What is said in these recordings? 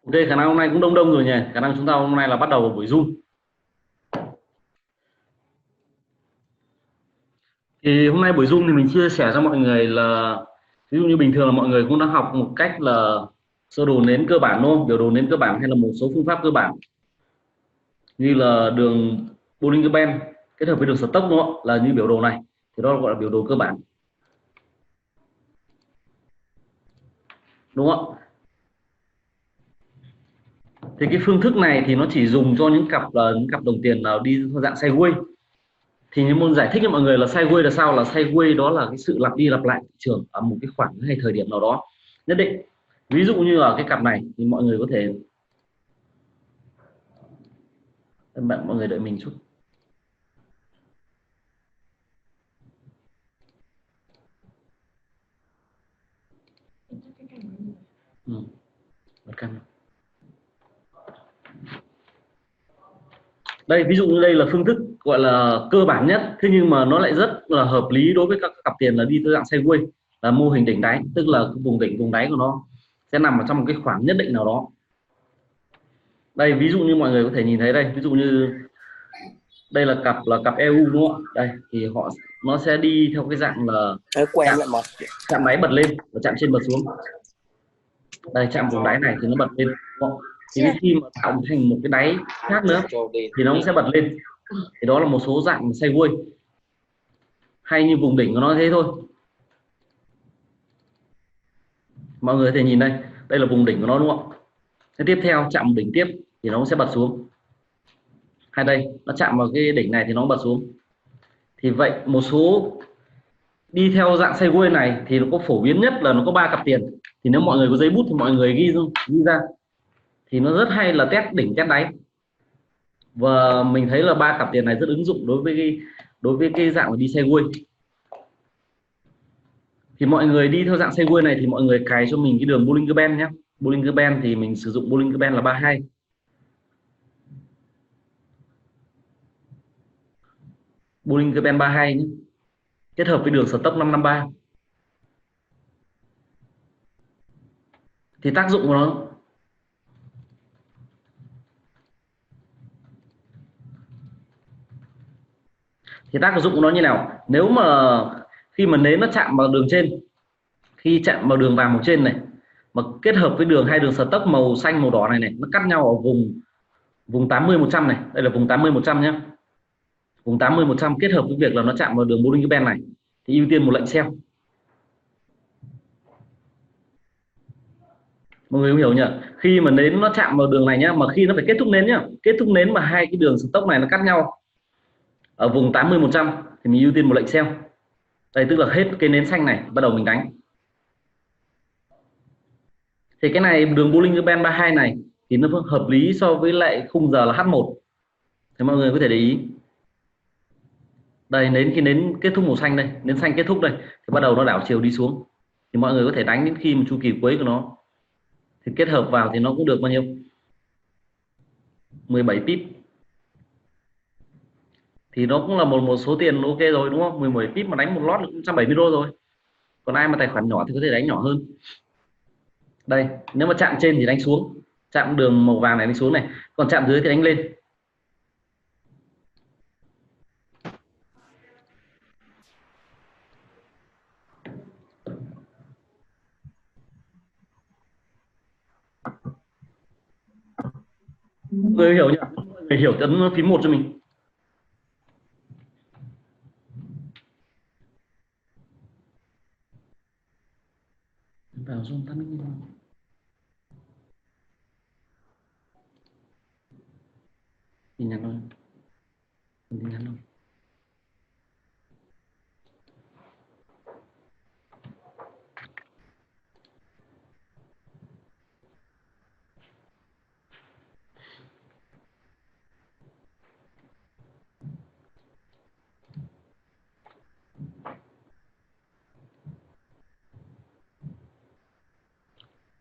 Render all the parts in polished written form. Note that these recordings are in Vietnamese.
Ok, khả năng hôm nay cũng đông đông rồi nhỉ. Khả năng chúng ta hôm nay là bắt đầu vào buổi Zoom. Thì hôm nay buổi Zoom thì mình chia sẻ cho mọi người là ví dụ như bình thường là mọi người cũng đã học một cách là sơ đồ nến cơ bản đúng không? Biểu đồ nến cơ bản hay là một số phương pháp cơ bản như là đường Bollinger Band kết hợp với đường Stock đúng không? Là như biểu đồ này. Thì đó gọi là biểu đồ cơ bản. Đúng không? Thì cái phương thức này thì nó chỉ dùng cho những cặp đồng tiền nào đi theo dạng sideways. Thì những môn giải thích cho mọi người là sideways là sao, là sideways đó là cái sự lặp đi lặp lại thị trường ở một cái khoảng hay thời điểm nào đó nhất định. Ví dụ như là cái cặp này thì mọi người có thể mọi người đợi mình chút. Bật cam. Đây ví dụ như đây là phương thức gọi là cơ bản nhất, thế nhưng mà nó lại rất là hợp lý đối với các cặp tiền là đi theo dạng sideways, là mô hình đỉnh đáy, tức là vùng đỉnh vùng đáy của nó sẽ nằm ở trong một cái khoảng nhất định nào đó. Đây ví dụ như mọi người có thể nhìn thấy đây, ví dụ như đây là cặp EU đúng không ạ? Đây thì nó sẽ đi theo cái dạng là quen lại mà chạm đáy bật lên và chạm trên bật xuống. Đây chạm vùng đáy này thì nó bật lên đúng không? Thì đến khi mà tạo thành một cái đáy khác nữa thì nó cũng sẽ bật lên. Thì đó là một số dạng sideways, hay như vùng đỉnh của nó thế thôi. Mọi người có thể nhìn đây là vùng đỉnh của nó đúng không? Thế tiếp theo chạm đỉnh tiếp thì nó sẽ bật xuống, hay đây nó chạm vào cái đỉnh này thì nó bật xuống. Thì vậy một số đi theo dạng sideways này thì nó có phổ biến nhất là nó có 3 cặp tiền. Thì nếu mọi người có giấy bút thì mọi người ghi ra, thì nó rất hay là test đỉnh test đáy, và mình thấy là 3 cặp tiền này rất ứng dụng đối với cái dạng đi sideways. Thì mọi người đi theo dạng sideways này thì mọi người cài cho mình cái đường Bollinger Band nhé. Bollinger Band thì mình sử dụng Bollinger Band là 32. Bollinger Band 32 nhé, kết hợp với đường Stock 553. Thì tác dụng của nó như nào? Nếu mà khi mà nến nó chạm vào đường trên, khi chạm vào đường vàng màu trên này mà kết hợp với hai đường Stock màu xanh màu đỏ này nó cắt nhau ở vùng 80 100 này, đây là vùng 80 100 nhé. Vùng 80 100 kết hợp với việc là nó chạm vào đường Bollinger Band này thì ưu tiên một lệnh sell. Mọi người hiểu nhỉ? Khi mà nến nó chạm vào đường này nhá, mà khi nó phải kết thúc nến nhá, kết thúc nến mà hai cái đường Stock này nó cắt nhau ở vùng 80 100 thì mình ưu tiên một lệnh sell. Đây tức là hết cái nến xanh này bắt đầu mình đánh. Thì cái này đường Bollinger Band 32 này thì nó hợp lý so với lại khung giờ là H1. Thì mọi người có thể để ý. Đây khi nến kết thúc màu xanh đây, nến xanh kết thúc đây thì bắt đầu nó đảo chiều đi xuống. Thì mọi người có thể đánh đến khi mà chu kỳ cuối của nó. Thì kết hợp vào thì nó cũng được bao nhiêu? 17 pip. Thì nó cũng là một số tiền ok rồi đúng không? 17 pip mà đánh một lót là 170 đô rồi. Còn ai mà tài khoản nhỏ thì có thể đánh nhỏ hơn. Đây, nếu mà chạm trên thì đánh xuống, chạm đường màu vàng này đánh xuống này, còn chạm dưới thì đánh lên. Người hiểu nhỉ? Người hiểu ấn phím 1 cho mình. Vào zoom tắt tin nhắn thôi, tin nhắn thôi.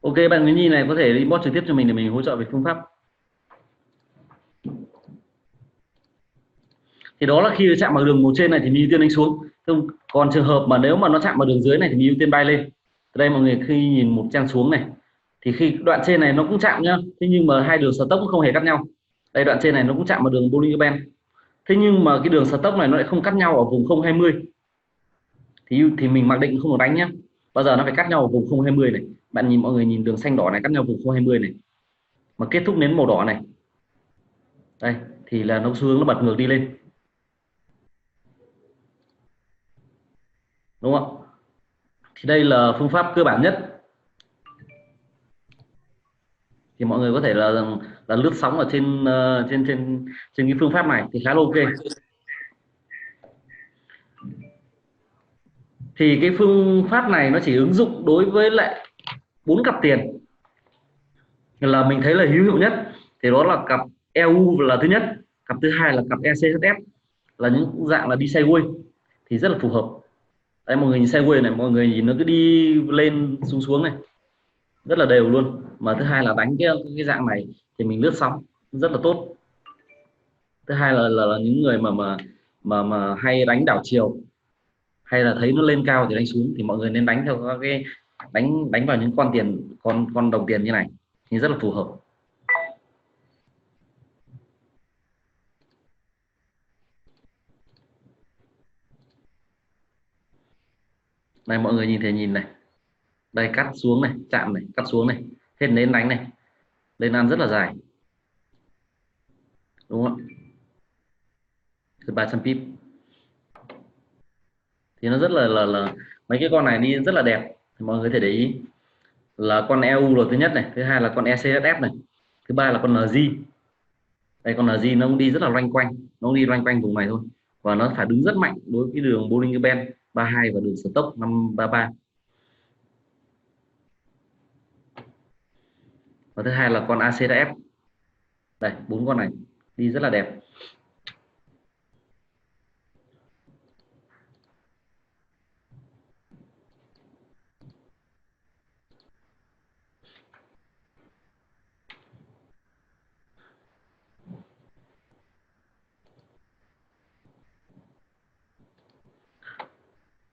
Ok, bạn Nguyễn Nhi này có thể inbox trực tiếp cho mình để mình hỗ trợ về phương pháp. Thì đó là khi chạm vào đường màu trên này thì mình ưu tiên đánh xuống. Còn trường hợp mà nếu mà nó chạm vào đường dưới này thì mình ưu tiên bay lên. Ở đây mọi người khi nhìn một trang xuống này thì khi đoạn trên này nó cũng chạm nhá, thế nhưng mà hai đường stop cũng không hề cắt nhau. Đây đoạn trên này nó cũng chạm vào đường Bollinger Band, thế nhưng mà cái đường stop này nó lại không cắt nhau ở vùng 0,20, thì mình mặc định không được đánh nhá, bao giờ nó phải cắt nhau ở vùng 0,20 này. Bạn nhìn, mọi người nhìn đường xanh đỏ này cắt nhau vùng 0,20 này, mà kết thúc đến màu đỏ này, đây thì là nó xu hướng nó bật ngược đi lên, đúng không? Thì đây là phương pháp cơ bản nhất, thì mọi người có thể là lướt sóng ở trên trên cái phương pháp này thì khá là ok. Thì cái phương pháp này nó chỉ ứng dụng đối với lại 4 cặp tiền là mình thấy là hữu hiệu nhất, thì đó là cặp EU là thứ nhất, cặp thứ hai là cặp ECHF, là những dạng là đi sideways thì rất là phù hợp. Đấy, mọi người nhìn sideways này, mọi người nhìn nó cứ đi lên xuống xuống này rất là đều luôn. Mà thứ hai là đánh cái dạng này thì mình lướt sóng rất là tốt. Thứ hai là những người mà hay đánh đảo chiều, hay là thấy nó lên cao thì đánh xuống, thì mọi người nên đánh theo các cái đánh vào những con tiền, con đồng tiền như này thì rất là phù hợp. Này mọi người nhìn thấy, nhìn này, đây cắt xuống này, chạm này, cắt xuống này, hết đến đánh này, lên ăn rất là dài, đúng không? Từ 300 pip thì nó rất là mấy cái con này đi rất là đẹp, thì mọi người có thể để ý là con EU là thứ nhất này, thứ hai là con ECSF này, thứ ba là con NG. Đây con NG nó cũng đi rất là loanh quanh, nó cũng đi loanh quanh vùng này thôi, và nó phải đứng rất mạnh đối với cái đường Bollinger Band 32 và đường stop 533. Và thứ hai là con ACF. Đây, bốn con này đi rất là đẹp.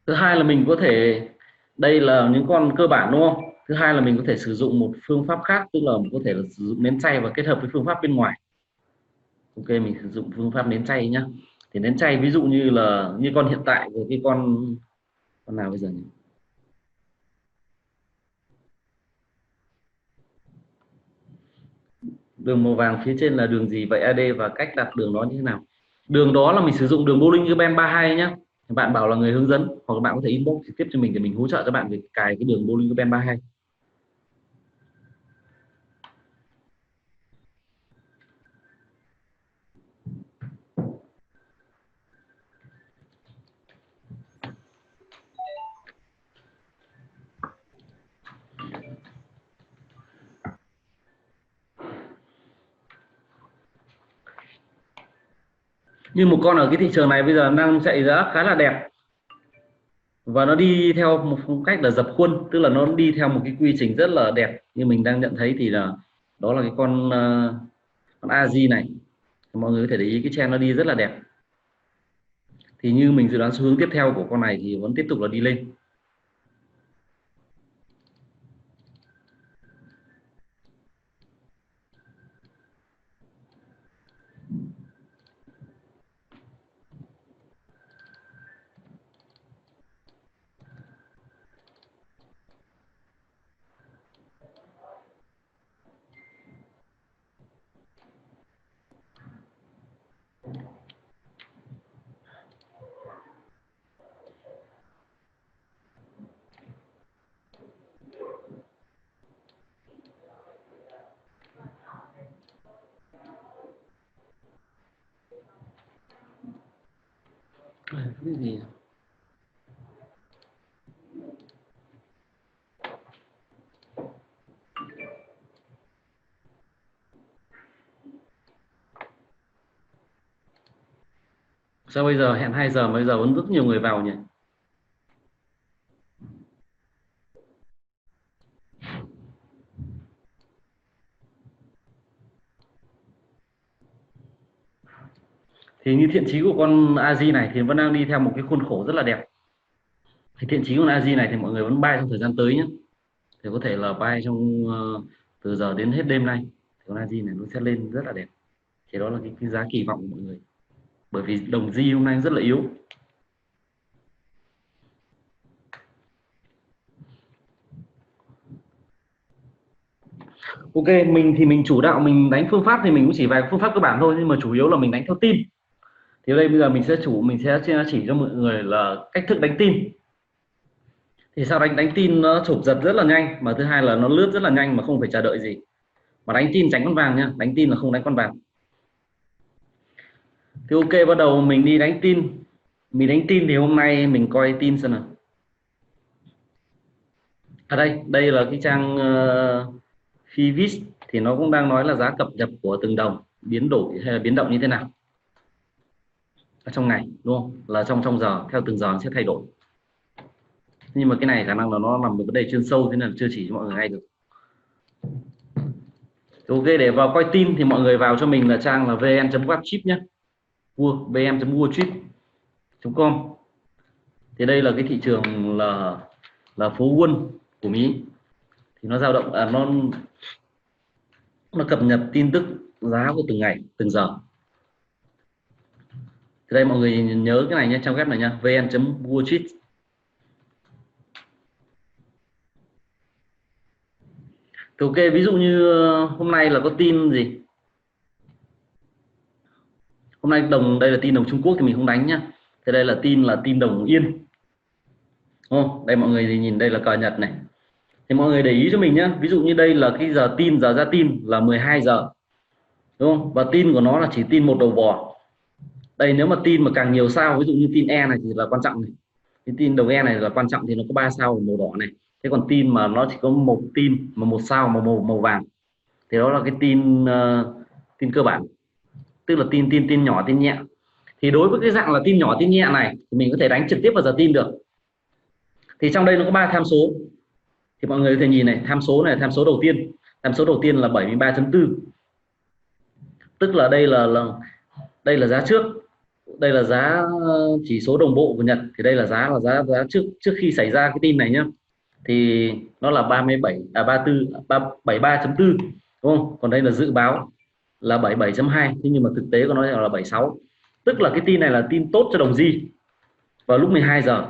Thứ hai là mình có thể, đây là những con cơ bản đúng không? Thứ hai là mình có thể sử dụng một phương pháp khác, tức là có thể là sử dụng nến chay và kết hợp với phương pháp bên ngoài. Ok, mình sử dụng phương pháp nến chay nhá. Thì nến chay ví dụ như là như con hiện tại với cái con nào bây giờ nhỉ? Đường màu vàng phía trên là đường gì vậy AD, và cách đặt đường đó như thế nào? Đường đó là mình sử dụng đường Bollinger Band 32 nhá. Bạn bảo là người hướng dẫn, hoặc là bạn có thể inbox trực tiếp cho mình để mình hỗ trợ cho bạn về cài cái đường Bollinger Band 32. Như một con ở cái thị trường này bây giờ đang chạy giá khá là đẹp, và nó đi theo một phong cách là dập khuôn, tức là nó đi theo một cái quy trình rất là đẹp. Như mình đang nhận thấy thì là đó là cái con AJ này, mọi người có thể để ý cái trend nó đi rất là đẹp. Thì như mình dự đoán xu hướng tiếp theo của con này thì vẫn tiếp tục là đi lên. Cái gì? Sao bây giờ hẹn 2 giờ mà bây giờ vẫn rất nhiều người vào nhỉ? Thì như thiện chí của con AJ này thì vẫn đang đi theo một cái khuôn khổ rất là đẹp. Thì thiện chí của con AJ này thì mọi người vẫn buy trong thời gian tới nhé. thì có thể là buy trong từ giờ đến hết đêm nay thì con AJ này nó sẽ lên rất là đẹp. Thì đó là cái giá kỳ vọng của mọi người, bởi vì đồng J hôm nay rất là yếu. Ok, mình thì mình chủ đạo mình đánh phương pháp thì mình cũng chỉ vài phương pháp cơ bản thôi, nhưng mà chủ yếu là mình đánh theo tin. Thì đây bây giờ mình sẽ chỉ cho mọi người là cách thức đánh tin. Thì sao đánh tin nó chụp giật rất là nhanh, mà thứ hai là nó lướt rất là nhanh mà không phải chờ đợi gì. Mà đánh tin tránh con vàng nhá, đánh tin là không đánh con vàng. Thì ok, bắt đầu mình đi đánh tin. Mình đánh tin thì hôm nay mình coi tin xem nào. Ở đây là cái trang Fivis thì nó cũng đang nói là giá cập nhật của từng đồng biến đổi hay là biến động như thế nào ở trong ngày, đúng không? Là trong giờ, theo từng giờ nó sẽ thay đổi. Nhưng mà cái này khả năng là nó nằm một vấn đề chuyên sâu, thế nên là chưa chỉ cho mọi người ngay được. Ok, để vào coi tin thì mọi người vào cho mình là trang là vn.watchip nhé, vn.watchip.com. Thì đây là cái thị trường là phố Wall của Mỹ, thì nó dao động nó cập nhật tin tức giá của từng ngày từng giờ. Thì đây mọi người nhớ cái này nhé, trang web này nhé, vn.watchip. Thì ok, ví dụ như hôm nay là có tin gì, hôm nay đây là tin đồng Trung Quốc thì mình không đánh nhá. Thế đây là tin đồng Yên, đúng không? Đây mọi người thì nhìn đây là cờ Nhật này. Thì mọi người để ý cho mình nhé, ví dụ như đây là cái giờ tin, giờ ra tin là 12 giờ, đúng không? Và tin của nó là chỉ tin một đầu bò. Đây nếu mà tin mà càng nhiều sao, ví dụ như tin E này thì là quan trọng này, cái tin đồng E này là quan trọng thì nó có 3 sao màu đỏ này. Thế còn tin mà nó chỉ có một tin mà một sao màu vàng thì đó là cái tin tin cơ bản, tức là tin nhỏ tin nhẹ. Thì đối với cái dạng là tin nhỏ tin nhẹ này thì mình có thể đánh trực tiếp vào giờ tin được. Thì trong đây nó có 3 tham số, thì mọi người có thể nhìn này, tham số này, tham số đầu tiên là 73.4, tức là đây là giá trước, đây là giá chỉ số đồng bộ của Nhật, thì đây là giá trước khi xảy ra cái tin này nhá, thì nó là 73.4, đúng không? Còn đây là dự báo là 77.2, thế nhưng mà thực tế của nó là 76, tức là cái tin này là tin tốt cho đồng J vào lúc 12 giờ.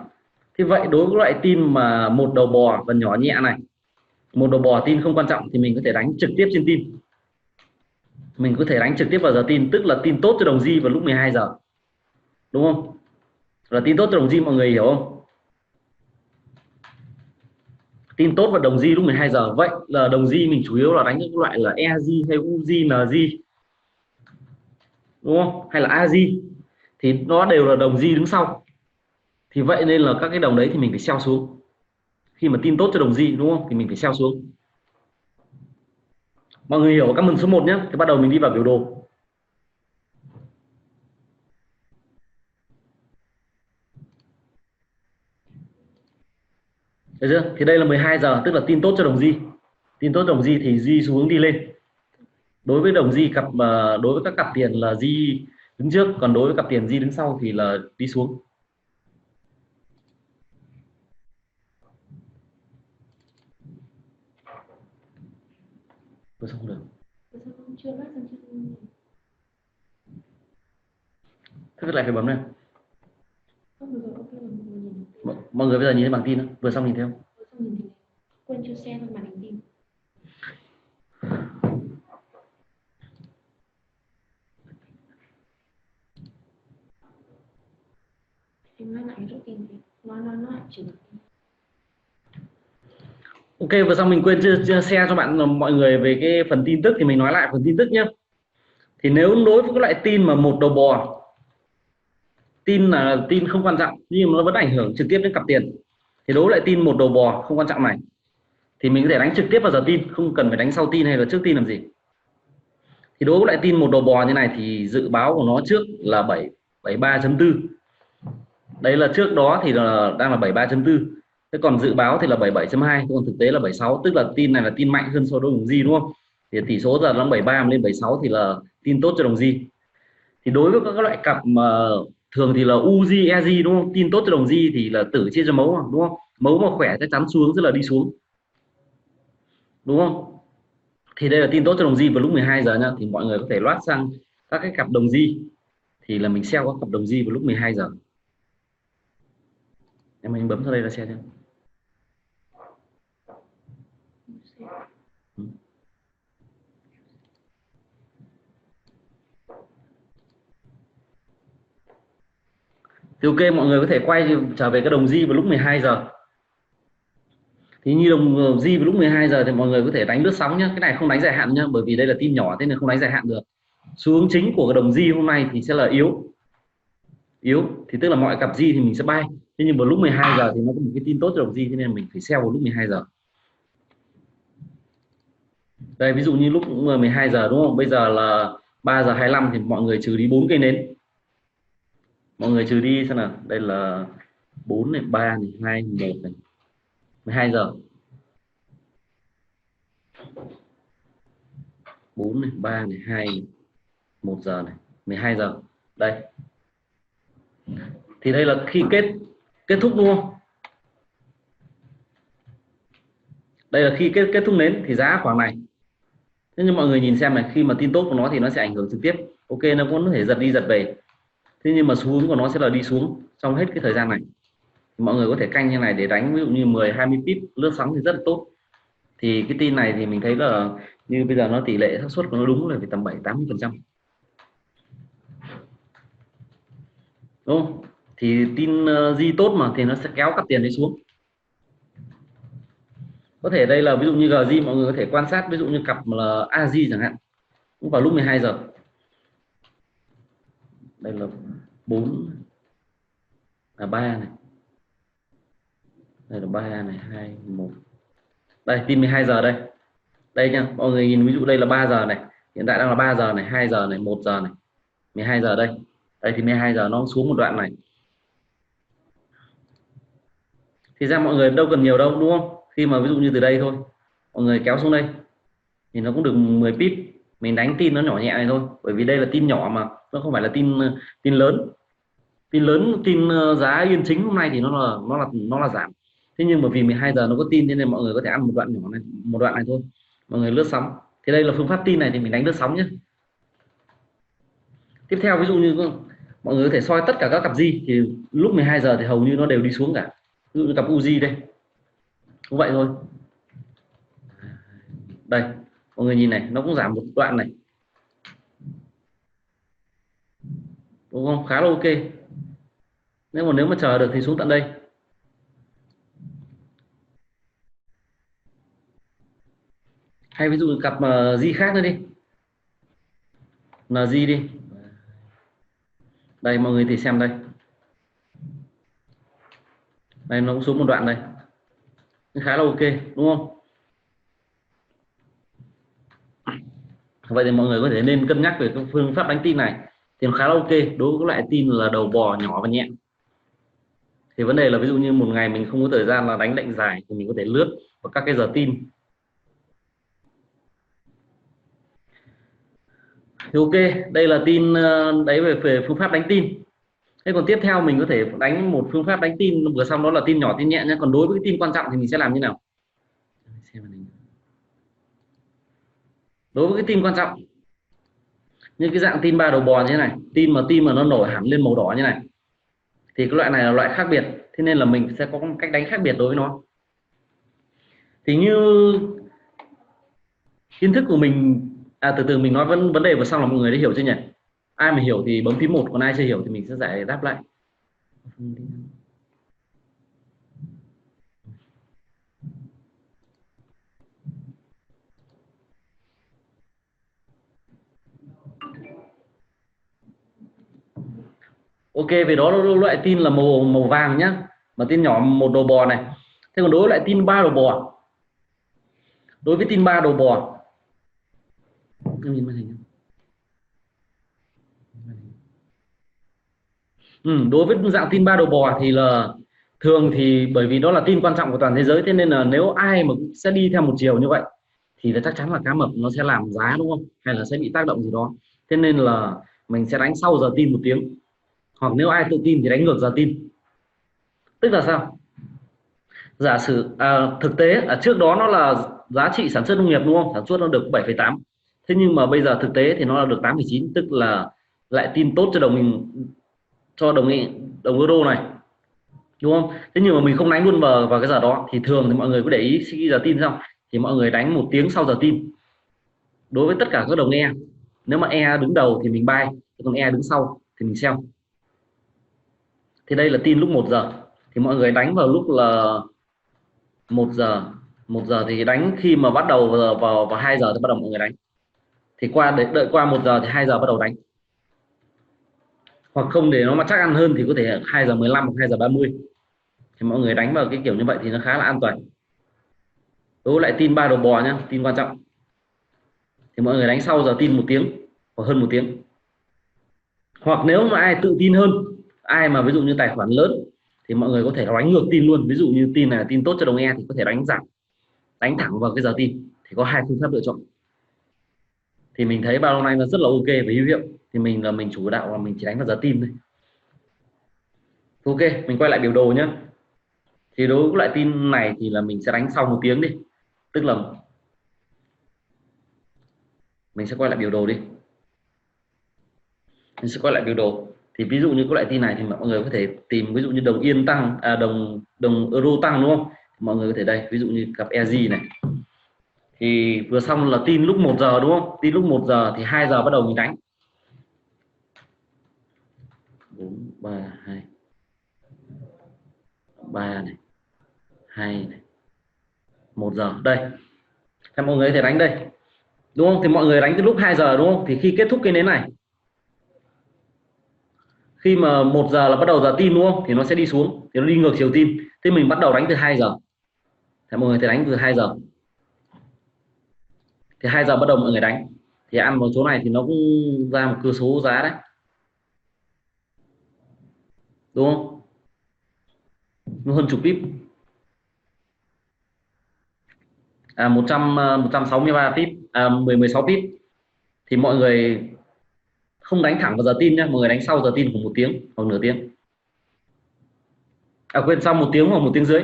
Thế vậy đối với loại tin mà một đầu bò và nhỏ nhẹ này, một đầu bò tin không quan trọng thì mình có thể đánh trực tiếp trên tin, mình có thể đánh trực tiếp vào giờ tin, tức là tin tốt cho đồng J vào lúc 12 giờ, đúng không? Là tin tốt cho đồng J, mọi người hiểu không? Tin tốt vào đồng J lúc 12 giờ. Vậy là đồng J mình chủ yếu là đánh những loại là EJ hay UJ, NJ, đúng không? Hay là AJ, thì nó đều là đồng J đứng sau. Thì vậy nên là các cái đồng đấy thì mình phải sell xuống. Khi mà tin tốt cho đồng J, đúng không? Thì mình phải sell xuống. Mọi người hiểu các mừng số 1 nhé. Thì bắt đầu mình đi vào biểu đồ. Được chưa? Thì đây là 12 giờ, tức là tin tốt cho đồng J. Tin tốt đồng J thì J xu hướng đi lên. Đối với đồng J đối với các cặp tiền là J đứng trước, còn đối với cặp tiền J đứng sau thì là đi xuống. Vừa xong được. Thế lại phải bấm này. Mọi người bây giờ nhìn thấy bảng tin không? Vừa xong nhìn thấy không? Quên chưa xem màn hình tin. Em nói lại rút tin đi. Nói chỉ được. Ok, vừa xong mình quên chưa share cho mọi người về cái phần tin tức, thì mình nói lại phần tin tức nhé. Thì nếu đối với cái loại tin mà một đầu bò, tin là tin không quan trọng nhưng mà nó vẫn ảnh hưởng trực tiếp đến cặp tiền, thì đối với lại tin một đầu bò không quan trọng này thì mình có thể đánh trực tiếp vào giờ tin, không cần phải đánh sau tin hay là trước tin làm gì. Thì đối với lại tin một đầu bò như này thì dự báo của nó trước là 73.4, đấy là trước đó thì là đang là 73.4, thế còn dự báo thì là 77.2, còn thực tế là 76, tức là tin này là tin mạnh hơn so với đồng J, đúng không? Thì tỷ số giờ nó 73 lên 76 thì là tin tốt cho đồng J. Thì đối với các loại cặp mà thường thì là UJ, EJ, đúng không? Tin tốt cho đồng J thì là tử chia cho mấu, đúng không? Mấu mà khỏe chắc chắn xuống rất là đi xuống. đúng không? Thì đây là tin tốt cho đồng G vào lúc 12 giờ nhá, thì mọi người có thể loát sang các cái cặp đồng G, thì là mình sell các cặp đồng G vào lúc 12 giờ. Em anh bấm vào đây là sell chưa? Thì ok, mọi người có thể quay trở về cái đồng G vào lúc 12 giờ. Thì như đồng G vào lúc 12 giờ thì mọi người có thể đánh lướt sóng nhé. Cái này không đánh dài hạn nhá, bởi vì đây là tin nhỏ thế nên không đánh dài hạn được. Xu hướng chính của cái đồng G hôm nay thì sẽ là yếu. Thì tức là mọi cặp G thì mình sẽ bay. Thế nhưng vào lúc 12 giờ thì nó có một cái tin tốt cho đồng G, thế nên mình phải sell vào lúc 12 giờ. Đây ví dụ như lúc 12 giờ đúng không? Bây giờ là 3 giờ 25 thì mọi người trừ đi 4 cây nến. Mọi người trừ đi xem nào, đây là 4 này, 3 này, 2, 1 này. 12 giờ. 4 này, 3 này, 2 này, 1 giờ này, 12 giờ. Đây. Thì đây là khi kết thúc đúng không? Đây là khi kết thúc nến thì giá khoảng này. Thế nhưng mọi người nhìn xem này, khi mà tin tốt của nó thì nó sẽ ảnh hưởng trực tiếp. Ok, nó cũng có thể giật đi giật về. Thế nhưng mà xu hướng của nó sẽ là đi xuống trong hết cái thời gian này. Mọi người có thể canh như này để đánh ví dụ như 10 20 pip lướt sóng thì rất là tốt. Thì cái tin này thì mình thấy là như bây giờ nó tỷ lệ xác suất của nó đúng là phải tầm 7-80%. Đúng không? Thì tin G tốt mà thì nó sẽ kéo cặp tiền đi xuống. Có thể đây là ví dụ như GJ mọi người có thể quan sát ví dụ như cặp là AJ chẳng hạn, cũng vào lúc 12 giờ. Đây là 4 là 3 này. Đây là 3 này, 2 1. Đây tin 12 giờ đây. Đây nha, mọi người nhìn ví dụ đây là 3 giờ này, hiện tại đang là 3 giờ này, 2 giờ này, 1 giờ này, 12 giờ đây. Đây thì 12 giờ nó xuống một đoạn này. Thì ra mọi người đâu cần nhiều đâu đúng không? Khi mà ví dụ như từ đây thôi, mọi người kéo xuống đây thì nó cũng được 10 pip. Mình đánh tin nó nhỏ nhẹ này thôi, bởi vì đây là tin nhỏ mà nó không phải là tin lớn. Tin giá yên chính hôm nay thì nó là giảm. Thế nhưng mà vì 12 giờ nó có tin, thế nên mọi người có thể ăn một đoạn nhỏ này, một đoạn này thôi, mọi người lướt sóng. Thì đây là phương pháp tin này thì mình đánh lướt sóng nhé. Tiếp theo ví dụ như mọi người có thể soi tất cả các cặp G thì lúc 12 giờ thì hầu như nó đều đi xuống cả. Ví dụ như cặp UJ đây cũng vậy thôi. Đây mọi người nhìn này, nó cũng giảm một đoạn này đúng không, khá là ok. Nếu mà chờ được thì xuống tận đây. Hay ví dụ cặp G khác nữa đi, NG đi. Đây mọi người thì xem đây, đây nó cũng xuống một đoạn đây, khá là ok đúng không? Vậy thì mọi người có thể nên cân nhắc về cái phương pháp đánh tin này thì nó khá là ok đối với các loại tin là đầu bò nhỏ và nhẹ. Thì vấn đề là ví dụ như một ngày mình không có thời gian là đánh lệnh dài thì mình có thể lướt vào các cái giờ tin. Thì ok, đây là tin đấy về phương pháp đánh tin. Thế còn tiếp theo mình có thể đánh một phương pháp đánh tin vừa xong, đó là tin nhỏ tin nhẹ nhé. Còn đối với cái tin quan trọng thì mình sẽ làm như nào? Đối với cái tin quan trọng như cái dạng tin ba đầu bò như thế này, tin mà nó nổi hẳn lên màu đỏ như này, thì cái loại này là loại khác biệt, thế nên là mình sẽ có một cách đánh khác biệt đối với nó. Thì như kiến thức của mình, từ từ mình nói vấn đề vừa xong là mọi người đã hiểu chưa nhỉ? Ai mà hiểu thì bấm phím 1, còn ai chưa hiểu thì mình sẽ giải đáp lại. Ok, về đó loại tin là màu vàng nhá, mà tin nhỏ một đầu bò này. Thế còn đối với lại tin ba đầu bò, đối với tin ba đầu bò đối với dạng tin ba đầu bò thì là thường thì bởi vì đó là tin quan trọng của toàn thế giới, thế nên là nếu ai mà sẽ đi theo một chiều như vậy thì là chắc chắn là cá mập nó sẽ làm giá đúng không, hay là sẽ bị tác động gì đó. Thế nên là mình sẽ đánh sau giờ tin một tiếng, hoặc nếu ai tự tin thì đánh ngược giờ tin. Tức là sao? Giả sử thực tế ở trước đó nó là giá trị sản xuất nông nghiệp đúng không, sản xuất nó được 7,8, thế nhưng mà bây giờ thực tế thì nó là được 8,9, tức là lại tin tốt cho đồng euro này, đúng không? Thế nhưng mà mình không đánh luôn vào cái giờ đó, thì thường thì mọi người cứ để ý khi giờ tin xong thì mọi người đánh 1 tiếng sau giờ tin. Đối với tất cả các đồng E, nếu mà E đứng đầu thì mình buy, còn E đứng sau thì mình sell. Thì đây là tin lúc 1 giờ, thì mọi người đánh vào lúc là 1 giờ. 1 giờ thì đánh khi mà bắt đầu vào 2 giờ thì bắt đầu mọi người đánh, thì đợi qua 1 giờ thì 2 giờ bắt đầu đánh, hoặc không để nó mà chắc ăn hơn thì có thể 2 giờ 15 hoặc 2 giờ 30, thì mọi người đánh vào cái kiểu như vậy thì nó khá là an toàn. Đối lại tin 3 đầu bò nhá, tin quan trọng, thì mọi người đánh sau giờ tin 1 tiếng hoặc hơn 1 tiếng. Hoặc nếu mà ai tự tin hơn, ai mà ví dụ như tài khoản lớn thì mọi người có thể đánh ngược tin luôn, ví dụ như tin này là tin tốt cho đồng E thì có thể đánh giảm, đánh thẳng vào cái giờ tin, thì có 2 phương pháp lựa chọn. Thì mình thấy bao lâu nay nó rất là ok và hữu hiệu, thì mình chủ đạo là mình chỉ đánh vào giờ tin thôi. Ok, mình quay lại biểu đồ nhé. Thì đối với loại tin này thì là mình sẽ đánh sau 1 tiếng đi, tức là mình sẽ quay lại biểu đồ đi, mình sẽ quay lại biểu đồ. Thì ví dụ như cái loại tin này thì mọi người có thể tìm, ví dụ như đồng yên tăng, đồng euro tăng đúng không, mọi người có thể đây, ví dụ như cặp EG này, thì vừa xong là tin lúc 1 giờ đúng không, tin lúc 1 giờ thì 2 giờ bắt đầu mình đánh 4 3 2 3 này, 2 này, 1 giờ đây, thì mọi người có thể đánh đây đúng không, thì mọi người đánh từ lúc 2 giờ đúng không, thì khi kết thúc cái nến này, khi mà 1 giờ là bắt đầu giờ tin đúng không, thì nó sẽ đi xuống, thì nó đi ngược chiều tin, thế mình bắt đầu đánh từ 2 giờ, thì mọi người thể đánh từ 2 giờ, thì 2 giờ bắt đầu mọi người đánh, thì ăn vào chỗ này thì nó cũng ra một cơ số giá đấy, đúng không, nó hơn chục pip, 163 pip, 16 pip. Thì mọi người không đánh thẳng vào giờ tin nhé, mọi người đánh sau giờ tin khoảng 1 tiếng hoặc nửa tiếng, quên, sau 1 tiếng hoặc 1 tiếng rưỡi.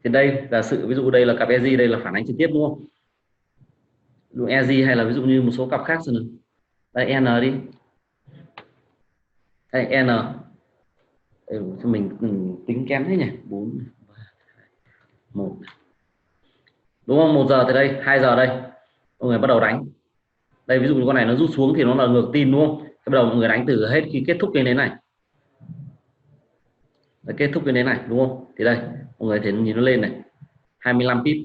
Thì đây là sự, ví dụ đây là cặp EG, đây là phản ánh trực tiếp đúng không, ví dụ EG hay là ví dụ như một số cặp khác xem nào. Đây N đi, đây N. Mình tính kém thế nhỉ, 4 1 đúng không, 1 giờ thì đây, 2 giờ đây, mọi người bắt đầu đánh đây, ví dụ như con này nó rút xuống thì nó là ngược tin đúng không, bắt đầu mọi người đánh từ hết khi kết thúc cái nến này. Đấy, kết thúc cái nến này đúng không, thì đây mọi người thấy nhìn nó lên này, 25 pip,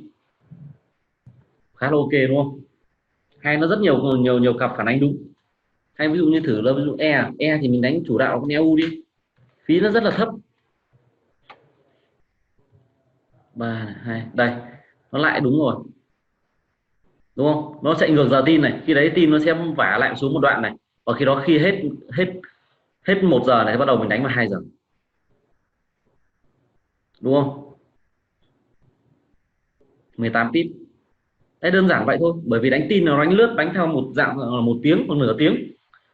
khá là ok đúng không, hay nó rất nhiều cặp phản ánh đúng. Hay ví dụ như thử là ví dụ E thì mình đánh chủ đạo con EU đi, phí nó rất là thấp, 3 2 đây, nó lại đúng rồi đúng không, nó chạy ngược giờ tin này, khi đấy tin nó sẽ vả lại xuống một đoạn này, và khi đó khi hết hết hết 1 giờ này bắt đầu mình đánh vào 2 giờ, đúng không, 18 pip. Đấy, đơn giản vậy thôi, bởi vì đánh tin là đánh lướt, đánh theo một dạng là 1 tiếng hoặc nửa tiếng,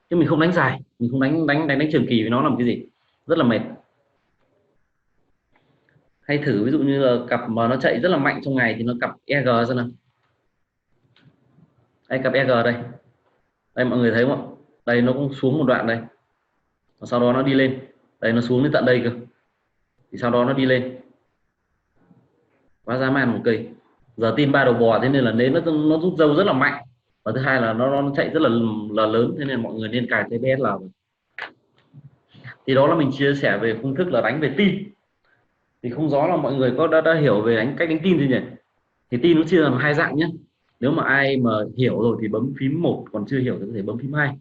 chứ mình không đánh dài, mình không đánh trường kỳ với nó làm cái gì, rất là mệt. Hay thử ví dụ như là cặp mà nó chạy rất là mạnh trong ngày thì nó cặp EG xem nào, đây cặp EG đây, đây mọi người thấy không ạ, đây nó cũng xuống một đoạn đây, và sau đó nó đi lên, đây nó xuống đến tận đây cơ, thì sau đó nó đi lên, quá dã man một cây. Giờ tin 3 đầu bò, thế nên là nếu nó rút dâu rất là mạnh, và thứ hai là nó chạy rất là lớn, thế nên mọi người nên cài TPSL. Thì đó là mình chia sẻ về phương thức là đánh về tin. Thì không rõ là mọi người có đã hiểu về cách đánh tin gì nhỉ. Thì tin nó chia làm 2 dạng nhé, nếu mà ai mà hiểu rồi thì bấm phím 1, còn chưa hiểu thì có thể bấm phím 2.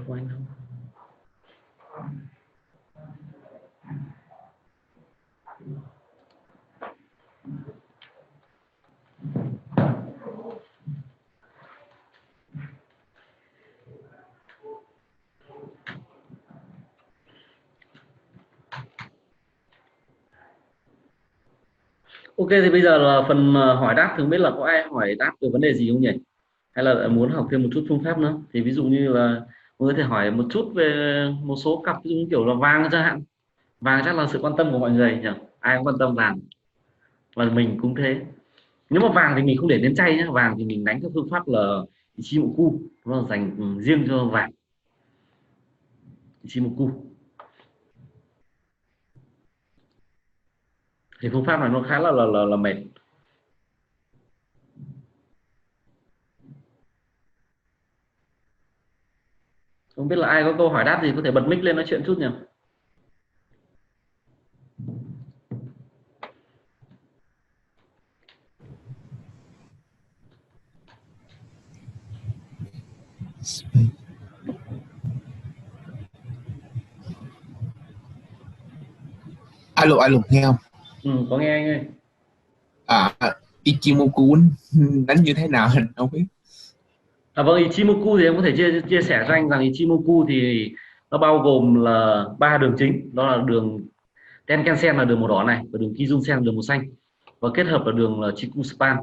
Của anh không? Ok, thì bây giờ là phần hỏi đáp, thì không biết là có ai hỏi đáp về vấn đề gì không nhỉ, hay là muốn học thêm một chút phương pháp nữa. Thì ví dụ như là có thể hỏi một chút về một số cặp, ví dụ như kiểu là vàng chẳng hạn. Vàng chắc là sự quan tâm của mọi người nhỉ, ai cũng quan tâm vàng, và mình cũng thế. Nếu mà vàng thì mình không để nếm chay nhé, vàng thì mình đánh theo phương pháp là Ichimoku, nó là dành riêng cho vàng, Ichimoku. Thì phương pháp này nó khá là mệt. Không biết là ai có câu hỏi đáp gì có thể bật mic lên nói chuyện chút nhỉ. Alo alo, nghe không? Có nghe anh ơi. Ichimoku đánh như thế nào anh không biết. Vâng, Ichimoku thì em có thể chia sẻ cho anh rằng Ichimoku thì nó bao gồm là 3 đường chính, đó là đường Tenkan-sen là đường màu đỏ này, và đường Kijun-sen là đường màu xanh, và kết hợp là đường là Chiku-span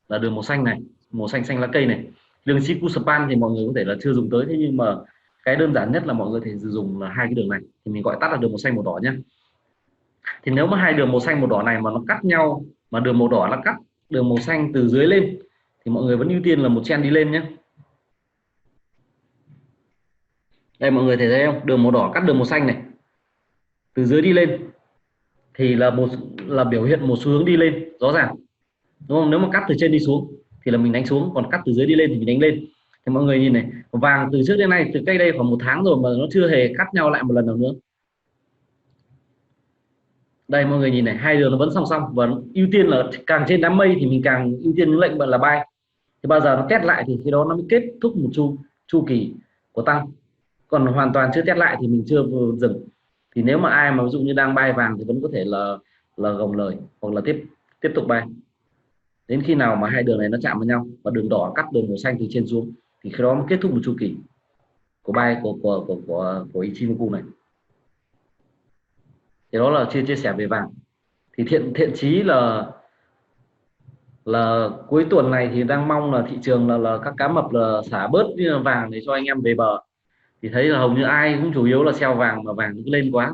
là đường màu xanh này, màu xanh xanh lá cây này. Đường Chiku-span thì mọi người có thể là chưa dùng tới, thế nhưng mà cái đơn giản nhất là mọi người có thể sử dụng là 2 cái đường này, thì mình gọi tắt là đường màu xanh màu đỏ nhé. Thì nếu mà 2 đường màu xanh màu đỏ này mà nó cắt nhau, mà đường màu đỏ nó cắt đường màu xanh từ dưới lên, thì mọi người vẫn ưu tiên là một chen đi lên nhé. Đây mọi người thấy không, đường màu đỏ cắt đường màu xanh này từ dưới đi lên thì là biểu hiện một xu hướng đi lên rõ ràng, đúng không? Nếu mà cắt từ trên đi xuống thì là mình đánh xuống, còn cắt từ dưới đi lên thì mình đánh lên. Thì mọi người nhìn này, vàng từ trước đến nay, từ cách đây khoảng 1 tháng rồi mà nó chưa hề cắt nhau lại một lần nào nữa. Đây mọi người nhìn này, 2 đường nó vẫn song song, và ưu tiên là càng trên đám mây thì mình càng ưu tiên những lệnh gọi là buy. Thì bao giờ nó test lại thì khi đó nó mới kết thúc một chu kỳ của tăng, còn hoàn toàn chưa test lại thì mình chưa dừng. Thì nếu mà ai mà ví dụ như đang buy vàng thì vẫn có thể là gồng lời, hoặc là tiếp tục buy đến khi nào mà 2 đường này nó chạm vào nhau và đường đỏ cắt đường màu xanh từ trên xuống, thì khi đó mới kết thúc một chu kỳ của buy của Ichimoku này. Thì đó là chia sẻ về vàng. Thì thiện chí là cuối tuần này thì đang mong là thị trường là các cá mập là xả bớt vàng để cho anh em về bờ. Thì thấy là hầu như ai cũng chủ yếu là sell vàng, mà vàng cứ lên quá.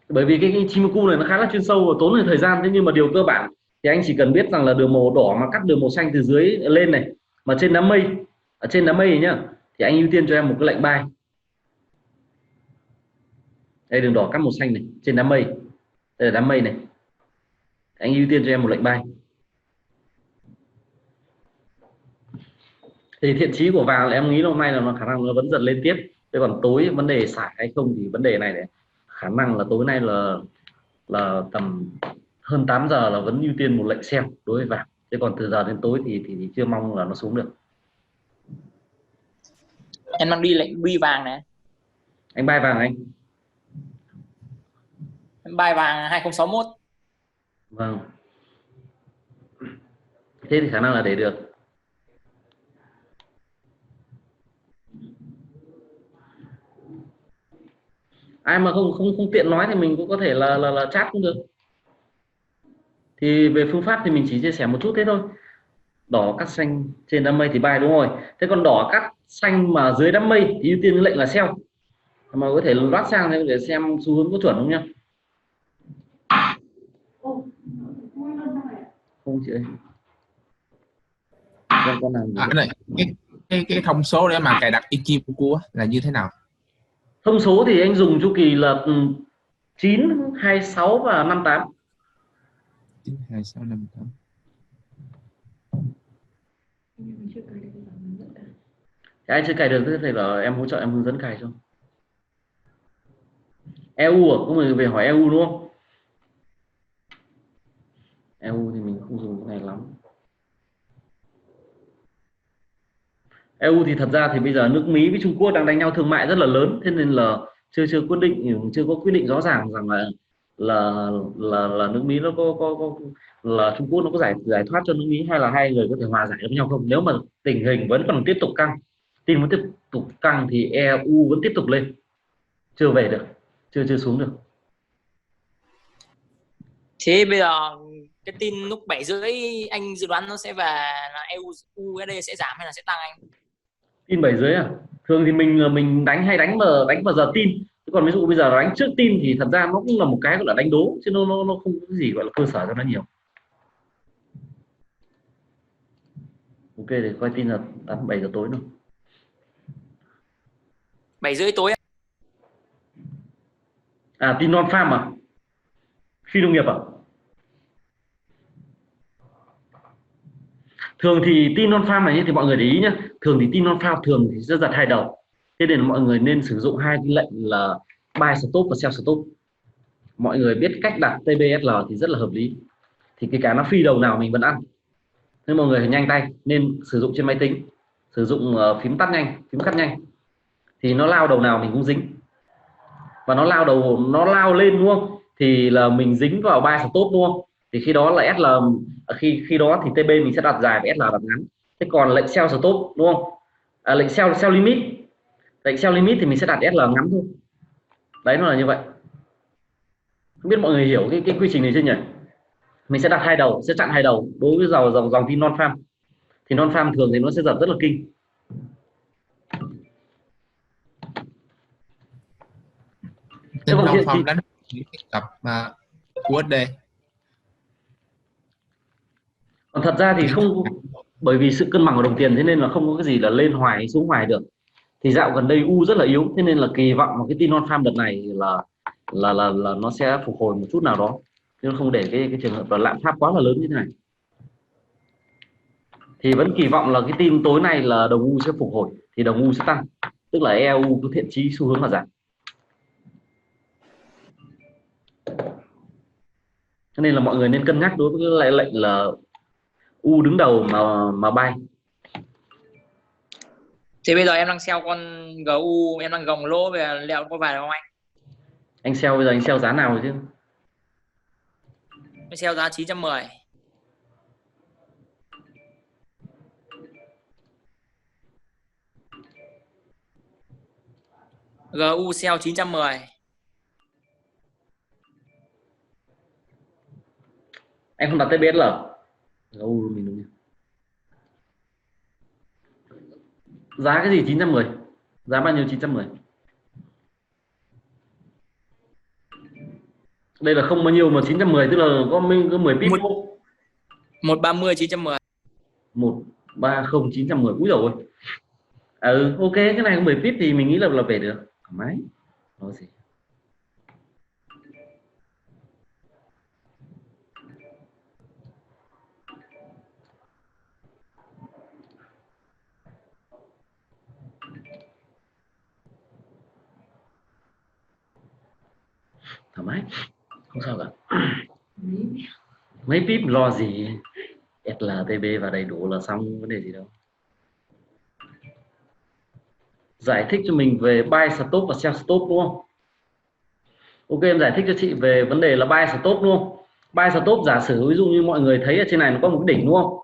Bởi vì cái Ichimoku này nó khá là chuyên sâu và tốn thời gian. Thế nhưng mà điều cơ bản thì anh chỉ cần biết rằng là đường màu đỏ mà cắt đường màu xanh từ dưới lên này, mà trên đám mây, ở trên đám mây nhá, thì anh ưu tiên cho em một cái lệnh buy. Đây đường đỏ cắt màu xanh này trên đám mây, đây là đám mây này, anh ưu tiên cho em một lệnh buy. Thì thiện chí của vàng là em nghĩ là hôm nay là nó khả năng nó vẫn dần lên tiếp. Thế còn tối vấn đề xả hay không thì vấn đề này này, khả năng là tối nay là tầm hơn 8 giờ là vẫn ưu tiên một lệnh sell đối với vàng. Thế còn từ giờ đến tối thì chưa mong là nó xuống được. Em đang đi lệnh buy vàng này. Anh buy vàng anh? Em buy vàng 2061. Vâng. Thế thì khả năng là để được. Ai mà không tiện nói thì mình cũng có thể là chat cũng được. Thì về phương pháp thì mình chỉ chia sẻ một chút thế thôi. Đỏ cắt xanh trên đám mây thì buy, đúng rồi. Thế còn đỏ cắt xanh mà dưới đám mây thì ưu tiên lệnh là sell. Mà có thể loát sang để xem xu hướng có chuẩn không nhá. Không chị ơi. Con nào Này, cái thông số để mà cài đặt Ichimoku là như thế nào? Thông số thì anh dùng chu kỳ là 9, 26 và 58. 9, 26, 58. Anh chưa cài được, thế thì là em hỗ trợ em hướng dẫn cài cho. EU có người về hỏi EU đúng không? EU thì mình không dùng cái này lắm. EU thì thật ra thì bây giờ nước Mỹ với Trung Quốc đang đánh nhau thương mại rất là lớn, thế nên là chưa có quyết định rõ ràng rằng là nước Mỹ nó có là Trung Quốc nó có giải thoát cho nước Mỹ, hay là hai người có thể hòa giải với nhau không. Nếu mà tình hình vẫn còn tiếp tục căng thì EU vẫn tiếp tục lên, chưa về được, chưa xuống được. Thế bây giờ cái tin lúc 7:30 anh dự đoán nó sẽ về là USD sẽ giảm hay là sẽ tăng anh? Tin 7 dưới à? Thường thì mình hay đánh vào giờ tin, chứ còn ví dụ bây giờ đánh trước tin thì thật ra nó cũng là một cái gọi là đánh đố, chứ nó không có gì gọi là cơ sở cho nó nhiều. Ok, thì coi tin là 7 giờ tối nữa. 7:30 tối. À, tin non farm à? Phi nông nghiệp à? Thường thì tin non farm này thì mọi người để ý nhé, thường thì tin non farm thường thì sẽ giật hai đầu, thế nên là mọi người nên sử dụng hai cái lệnh là buy stop và sell stop. Mọi người biết cách đặt TBSL thì rất là hợp lý, thì cái nó phi đầu nào mình vẫn ăn, nên mọi người phải nhanh tay, nên sử dụng trên máy tính, sử dụng phím tắt nhanh, phím cắt nhanh, thì nó lao đầu nào mình cũng dính, và nó lao đầu, nó lao lên đúng không, thì là mình dính vào buy stop đúng không, thì khi đó là SL, khi đó thì TB mình sẽ đặt dài và SL đặt ngắn. Thế còn lệnh sell stop đúng không, lệnh sell limit, lệnh sell limit thì mình sẽ đặt SL ngắn thôi. Đấy, nó là như vậy. Không biết mọi người hiểu cái quy trình này chưa nhỉ? Mình sẽ đặt hai đầu, sẽ chặn hai đầu đối với dòng tin non farm, thì non farm thường thì nó sẽ giật rất là kinh. Thế Tin còn non chị farm đánh cặp USD. còn thật ra thì không, bởi vì sự cân bằng của đồng tiền, thế nên là không có cái gì là lên hoài xuống hoài được. Thì dạo gần đây U rất là yếu, thế nên là kỳ vọng vào cái tin non farm đợt này là nó sẽ phục hồi một chút nào đó, nhưng không để cái trường hợp là lạm phát quá là lớn như thế này. Thì vẫn kỳ vọng là cái tin tối nay là đồng U sẽ phục hồi, thì đồng U sẽ tăng, tức là EU có thiện chí xu hướng là giảm. Cho nên là mọi người nên cân nhắc đối với cái lệnh là U đứng đầu mà bay. Thì bây giờ em đang sell con GU, em đang gồng lỗ về liệu có về không anh? Anh sell bây giờ anh sell giá nào rồi chứ? Em sell giá 910. GU sell 910. Anh không đặt TBSL. U mình đúng nhỉ? Giá cái gì 910? Giá bao nhiêu 910? Đây là không bao nhiêu mà 910, tức là có 10 pip. 130 910. 130 910. Úi rồi. Ok, cái này có 10 pip thì mình nghĩ là về được. Thoải mái. Nói gì? Thoải mái. Không sao cả. Mấy pip lo gì? SLTB vào đầy đủ là xong, vấn đề gì đâu. Giải thích cho mình về buy stop và sell stop đúng không? Ok, em giải thích cho chị về vấn đề là buy stop đúng không? Buy stop giả sử ví dụ như mọi người thấy ở trên này nó có một cái đỉnh đúng không?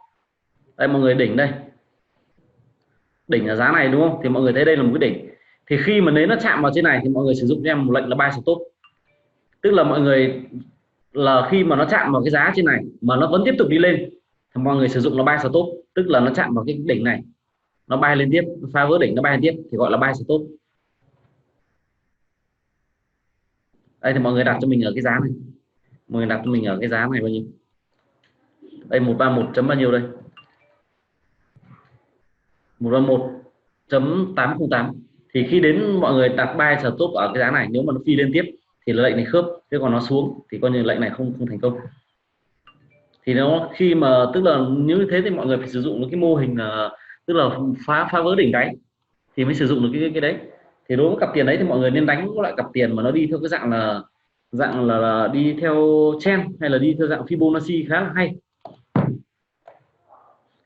Đây mọi người, đỉnh đây. Đỉnh là giá này đúng không? Thì mọi người thấy đây là một cái đỉnh. Thì khi mà nếu nó chạm vào trên này thì mọi người sử dụng cho em một lệnh là buy stop. Tức là mọi người là khi mà nó chạm vào cái giá trên này mà nó vẫn tiếp tục đi lên thì mọi người sử dụng là buy stop, tức là nó chạm vào cái đỉnh này, nó bay lên tiếp, phá vỡ đỉnh nó bay lên tiếp thì gọi là buy stop. Đây thì mọi người đặt cho mình ở cái giá này, mọi người đặt cho mình ở cái giá này bao nhiêu? Đây 131 chấm bao nhiêu đây? 131.808. Thì khi đến mọi người đặt buy stop ở cái giá này, nếu mà nó phi lên tiếp thì lệnh này khớp, thế còn nó xuống thì coi như lệnh này không thành công. Thì nó khi mà tức là như thế thì mọi người phải sử dụng cái mô hình là tức là phá vỡ đỉnh đáy thì mới sử dụng được cái đấy. Thì đối với cặp tiền đấy thì mọi người nên đánh các loại cặp tiền mà nó đi theo cái dạng là đi theo trend hay là đi theo dạng Fibonacci khá là hay.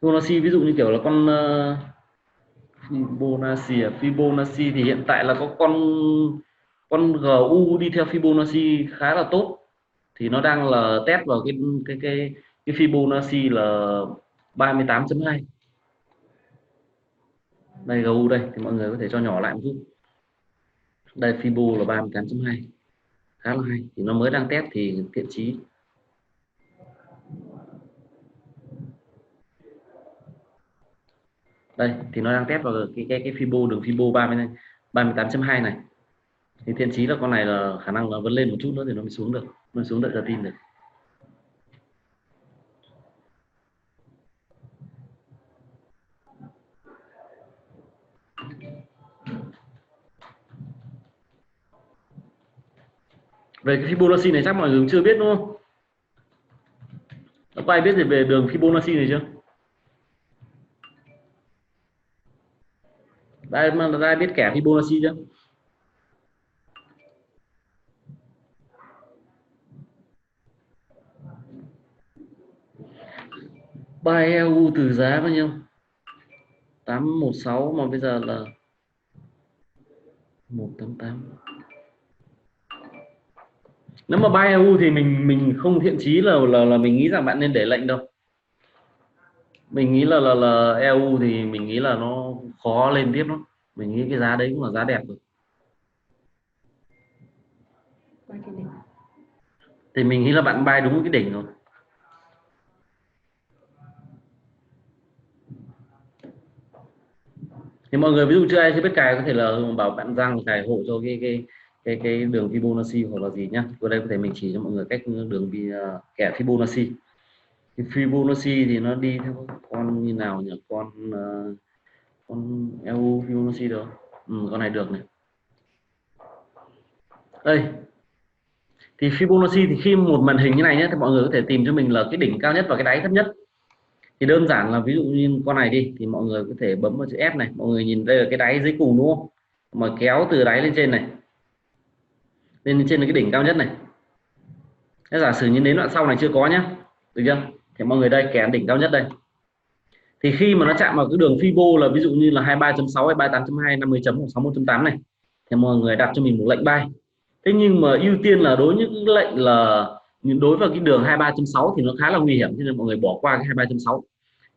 Fibonacci ví dụ như kiểu là con Fibonacci thì hiện tại là có con GU đi theo Fibonacci khá là tốt, thì nó đang là test vào cái Fibonacci là 38.2. đây GU đây thì mọi người có thể cho nhỏ lại một chút, Đây Fibo là 38.2, khá là hay, thì nó mới đang test thì thiện chí. Đây thì nó đang test vào cái Fibo, đường Fibo 38.2 này, thì thiện chí là con này là khả năng nó vẫn lên một chút nữa thì nó mới xuống được, nó xuống đợi giờ tin được. Về cái Fibonacci này chắc mọi người cũng chưa biết đúng không? Có ai biết gì về đường Fibonacci này chưa? Ai biết kẻ Fibonacci chưa? Buy EU từ giá bao nhiêu? 816 mà bây giờ là 188. Nếu mà buy EU thì mình không thiện chí là mình nghĩ rằng bạn nên để lệnh đâu. Mình nghĩ là EU thì mình nghĩ là nó khó lên tiếp lắm. Mình nghĩ cái giá đấy cũng là giá đẹp rồi. Buy cái đỉnh. Thì mình nghĩ là bạn buy đúng cái đỉnh rồi. Thì mọi người ví dụ chưa ai chưa biết cài có thể là bảo bạn Giang cài hộ cho cái đường Fibonacci hoặc là gì nhá. Ở đây có thể mình chỉ cho mọi người cách đường kẻ Fibonacci. Thì Fibonacci thì nó đi theo con như nào nhỉ? Con EU Fibonacci được. Con này được này. Đây. Thì Fibonacci thì khi một màn hình như này nhé thì mọi người có thể tìm cho mình là cái đỉnh cao nhất và cái đáy thấp nhất. Thì đơn giản là ví dụ như con này đi thì mọi người có thể bấm vào chữ F này, mọi người nhìn đây là cái đáy dưới cùng đúng không, mà kéo từ đáy lên trên này, lên trên là cái đỉnh cao nhất này. Thế giả sử như đến đoạn sau này chưa có nhá, được chưa, thì mọi người đây kéo đỉnh cao nhất đây, thì khi mà nó chạm vào cái đường Fibo là ví dụ như là 23.6 hay 38.2, 50 chấm hoặc 61.8 này, thì mọi người đặt cho mình một lệnh buy. Thế nhưng mà ưu tiên là đối với những lệnh là đối vào cái đường 23.6 thì nó khá là nguy hiểm, cho nên mọi người bỏ qua cái 23.6,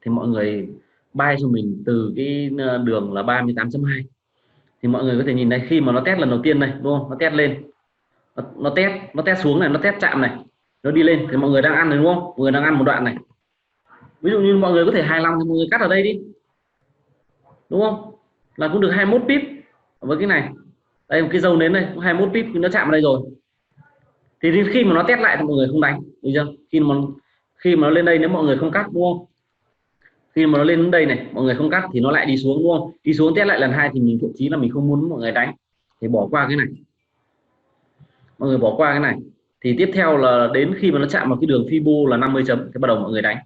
thì mọi người buy cho mình từ cái đường là 38.2. Thì mọi người có thể nhìn đây, khi mà nó test lần đầu tiên này đúng không, nó test lên, nó test xuống này, nó test chạm này, nó đi lên thì mọi người đang ăn rồi đúng không, mọi người đang ăn một đoạn này, ví dụ như mọi người có thể hài lòng thì mọi người cắt ở đây đi đúng không, là cũng được 21 pip với cái này. Đây một cái dấu nến này cũng 21 pip, nó chạm vào đây rồi, thì đến khi mà nó test lại thì mọi người không đánh, được chưa, khi mà nó lên đây nếu mọi người không cắt đúng không, khi mà nó lên đến đây này mọi người không cắt thì nó lại đi xuống đúng không, đi xuống test lại lần hai thì mình thậm chí là mình không muốn mọi người đánh, thì bỏ qua cái này, mọi người bỏ qua cái này. Thì tiếp theo là đến khi mà nó chạm vào cái đường Fibo là 50 chấm thì bắt đầu mọi người đánh.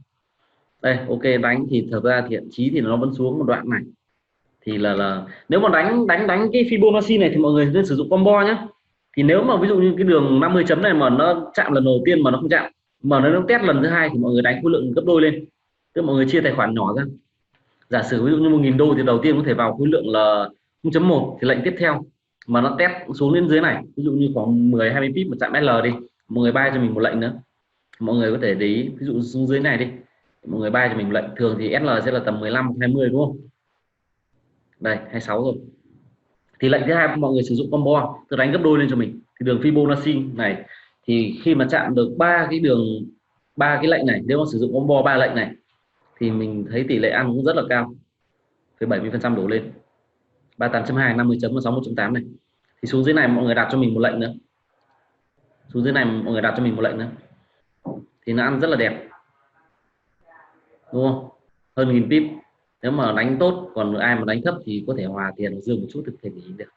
Đây ok, đánh thì thật ra thiện chí thì nó vẫn xuống một đoạn này, thì là nếu mà đánh cái Fibonacci này thì mọi người nên sử dụng combo nhé. Thì nếu mà ví dụ như cái đường 50 chấm này mà nó chạm lần đầu tiên mà nó không chạm, mà nó test lần thứ hai thì mọi người đánh khối lượng gấp đôi lên, tức mọi người chia tài khoản nhỏ ra. Giả sử ví dụ như 1.000 đô thì đầu tiên có thể vào khối lượng là 0.1, thì lệnh tiếp theo mà nó test xuống đến dưới này, ví dụ như khoảng 10-20 pip một chạm SL đi, mọi người buy cho mình một lệnh nữa. Mọi người có thể để ý ví dụ xuống dưới này đi, mọi người buy cho mình một lệnh, thường thì SL sẽ là tầm 15-20 đúng không, đây 26 rồi. Thì lệnh thứ hai mọi người sử dụng combo, tôi đánh gấp đôi lên cho mình, thì đường Fibonacci này thì khi mà chạm được ba cái lệnh này, nếu mà sử dụng combo 3 lệnh này thì mình thấy tỷ lệ ăn cũng rất là cao, với 70% đổ lên 38.2, 50 chấm và 61.8 này. Thì xuống dưới này mọi người đặt cho mình một lệnh nữa, xuống dưới này mọi người đặt cho mình một lệnh nữa, thì nó ăn rất là đẹp đúng không, hơn 1.000 pip nếu mà đánh tốt, còn ai mà đánh thấp thì có thể hòa tiền dương một chút thì thể nghỉ được,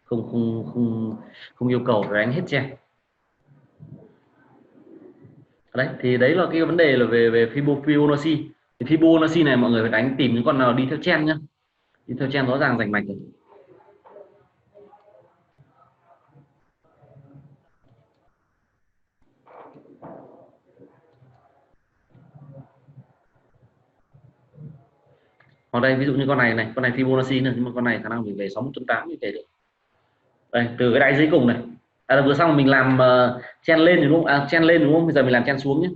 không yêu cầu phải đánh hết che. Đấy thì đấy là cái vấn đề là về Fibonacci. Thì Fibonacci này mọi người phải đánh tìm những con nào đi theo trend nhá, đi theo trend rõ ràng rành mạch rồi. Ở đây ví dụ như con này con này Fibonacci này, nhưng mà con này khả năng mình về 61.8 như thế được. Đây từ cái đáy dưới cùng này, vừa xong mình làm chen lên đúng không, chen lên đúng không, bây giờ mình làm chen xuống nhé.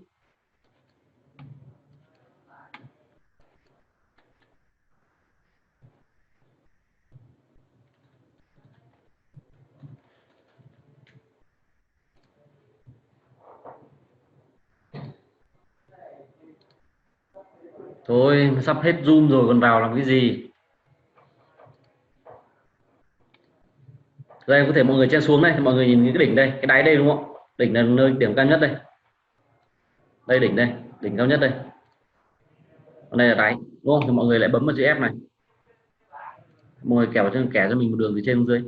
Thôi sắp hết zoom rồi còn vào làm cái gì. Đây có thể mọi người chen xuống đây, mọi người nhìn cái đỉnh đây, cái đáy đây đúng không? Đỉnh là nơi điểm cao nhất đây. Đây đỉnh đây, đỉnh cao nhất đây. Còn đây là đáy, đúng không? Thì mọi người lại bấm vào chữ F này. Mọi người kẻ cho mình một đường từ trên xuống dưới.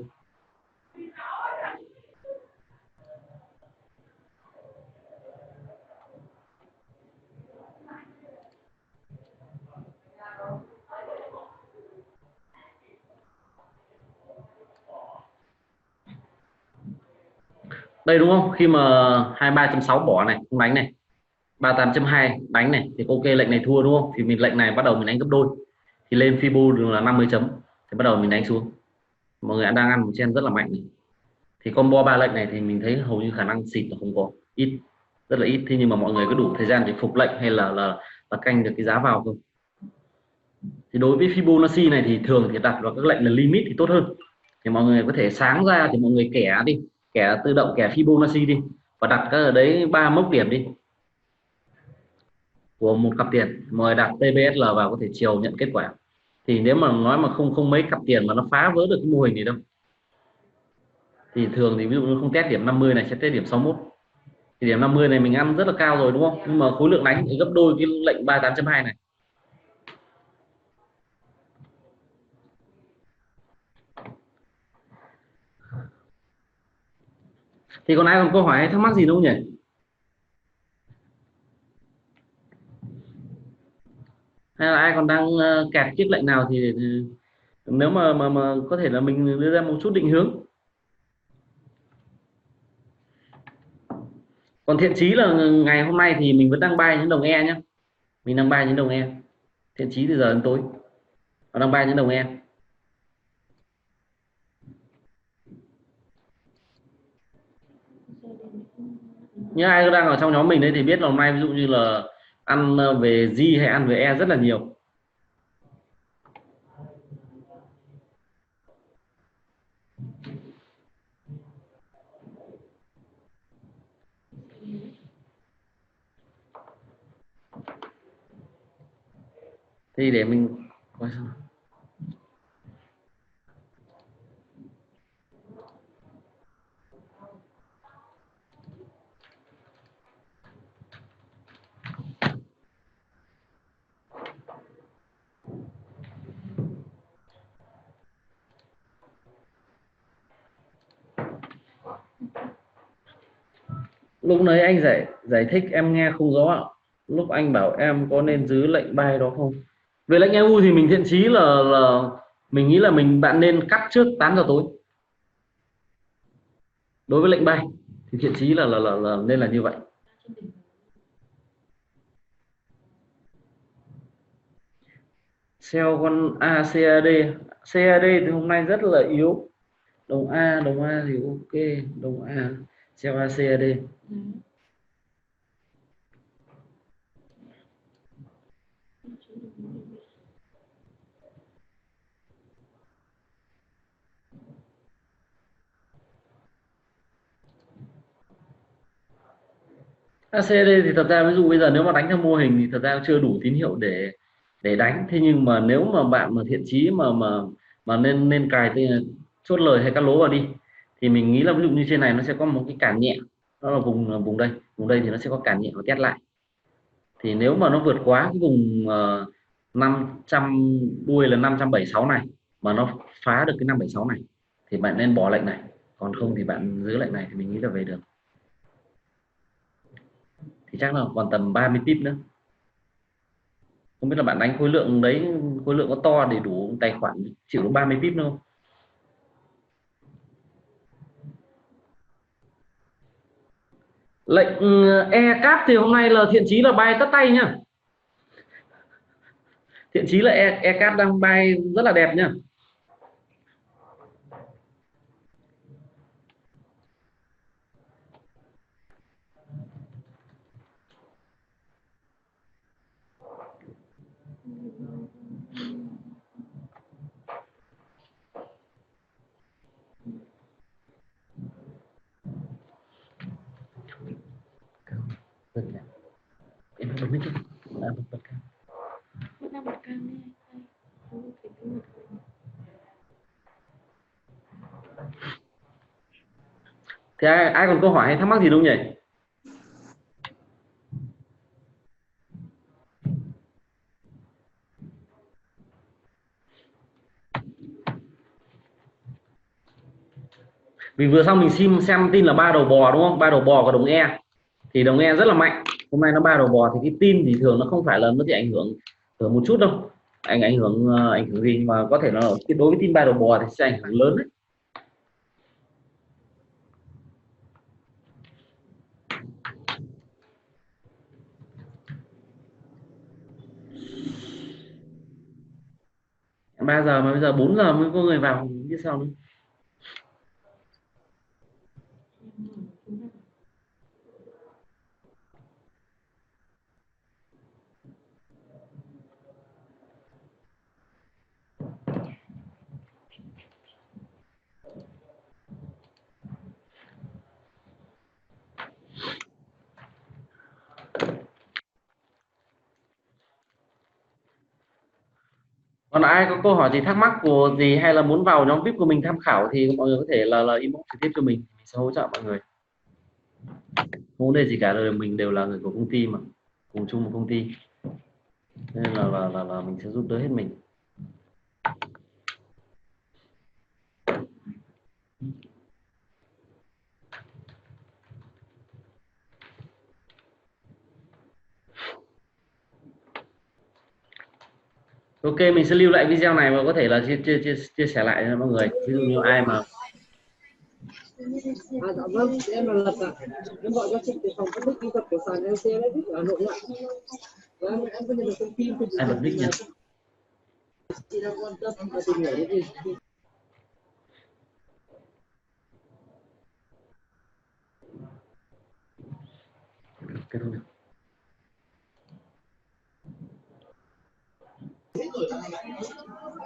Đây đúng không? Khi mà 23.6 bỏ này, không đánh này. 38.2 đánh này thì ok, lệnh này thua đúng không? Thì mình lệnh này bắt đầu mình đánh gấp đôi. Thì lên Fibo đường là 50 chấm thì bắt đầu mình đánh xuống. Mọi người đang ăn một chen rất là mạnh này. Thì combo 3 lệnh này thì mình thấy hầu như khả năng xịt là không có, ít, rất là ít. Thế nhưng mà mọi người có đủ thời gian để phục lệnh hay là canh được cái giá vào không? Thì đối với Fibonacci này thì thường thì đặt vào các lệnh là limit thì tốt hơn. Thì mọi người có thể sáng ra thì mọi người kẻ đi, kẻ tự động, kẻ Fibonacci đi và đặt các ở đấy 3 mốc điểm đi của một cặp tiền, mọi người đặt TBSL vào có thể chiều nhận kết quả. Thì nếu mà nói mà không mấy cặp tiền mà nó phá vỡ được cái mô hình này đâu, thì thường thì ví dụ như không test điểm 50 này sẽ test điểm 61. Thì điểm 50 này mình ăn rất là cao rồi đúng không? Nhưng mà khối lượng đánh thì gấp đôi cái lệnh 38.2 này. Thì còn ai còn câu hỏi hay thắc mắc gì đâu nhỉ? Hay là ai còn đang kẹt chiếc lệnh nào thì nếu mà có thể là mình đưa ra một chút định hướng. Còn thiện chí là ngày hôm nay thì mình vẫn đang bay những đồng E nhé. Mình đang bay những đồng E. Thiện chí từ giờ đến tối. Và đang bay những đồng E. Như ai đang ở trong nhóm mình đấy thì biết là hôm nay ví dụ như là ăn về G hay ăn về E rất là nhiều. Thì để mình coi xem. Lúc nãy anh giải thích em nghe không rõ ạ. Lúc anh bảo em có nên giữ lệnh bay đó không? Về lệnh EU thì mình thiện chí là mình nghĩ là bạn nên cắt trước 8 giờ tối. Đối với lệnh bay thì thiện chí là nên là như vậy. Sell con ACAD. CAD thì hôm nay rất là yếu. Đồng A thì ok, đồng A sell ACAD. ACD thì thật ra ví dụ bây giờ nếu mà đánh theo mô hình thì thật ra chưa đủ tín hiệu để đánh. Thế nhưng mà nếu mà bạn mà thiện chí mà nên cài tên chốt lời hay cắt lỗ vào đi thì mình nghĩ là ví dụ như trên này nó sẽ có một cái cản nhẹ, đó là vùng đây thì nó sẽ có cản nhẹ và test lại. Thì nếu mà nó vượt quá cái vùng 500 đuôi là 576 này mà nó phá được cái 576 này thì bạn nên bỏ lệnh này, còn không thì bạn giữ lệnh này thì mình nghĩ là về được. Thì chắc là còn tầm 30 pip nữa. Không biết là bạn đánh khối lượng đấy, khối lượng có to để đủ tài khoản chịu được 30 pip đâu. Lệnh E cap thì hôm nay là thiện chí là bay tất tay nhá. Thiện chí là E cap đang bay rất là đẹp nhá. Em bật mic. ra một cam đi. Đây, không thể cái mật khẩu. Thế ai còn câu hỏi hay thắc mắc gì đâu nhỉ? Vì vừa xong mình xem tin là 3 đầu bò đúng không? 3 đầu bò và đồng E. Thì đồng E rất là mạnh. Hôm nay nó 3 đầu bò thì cái tin thì thường nó không phải là nó chỉ ảnh hưởng một chút đâu. Ảnh hưởng gì mà có thể là đối với tin 3 đầu bò thì sẽ ảnh hưởng lớn đấy. Ba giờ mà bây giờ 4 giờ mới có người vào biết sao nữa. Còn ai có câu hỏi gì thắc mắc của gì hay là muốn vào nhóm VIP của mình tham khảo thì mọi người có thể là inbox trực tiếp cho mình sẽ hỗ trợ mọi người. Không vấn đề gì cả, rồi mình đều là người của công ty mà, cùng chung một công ty nên là mình sẽ giúp đỡ hết mình. Ok, mình sẽ lưu lại video này và có thể là chia sẻ lại cho mọi người. Ví dụ như ai mà dạ vâng, em là Lập ạ. Em gọi cho chị từ phòng phân tích kỹ thuật của sàn LC đấy, ở Hà Nội ạ. Vâng, em có nhận được thông tin từ ai bật mic nhỉ? chị đang quan tâm và tìm hiểu những gì. Kết thúc được.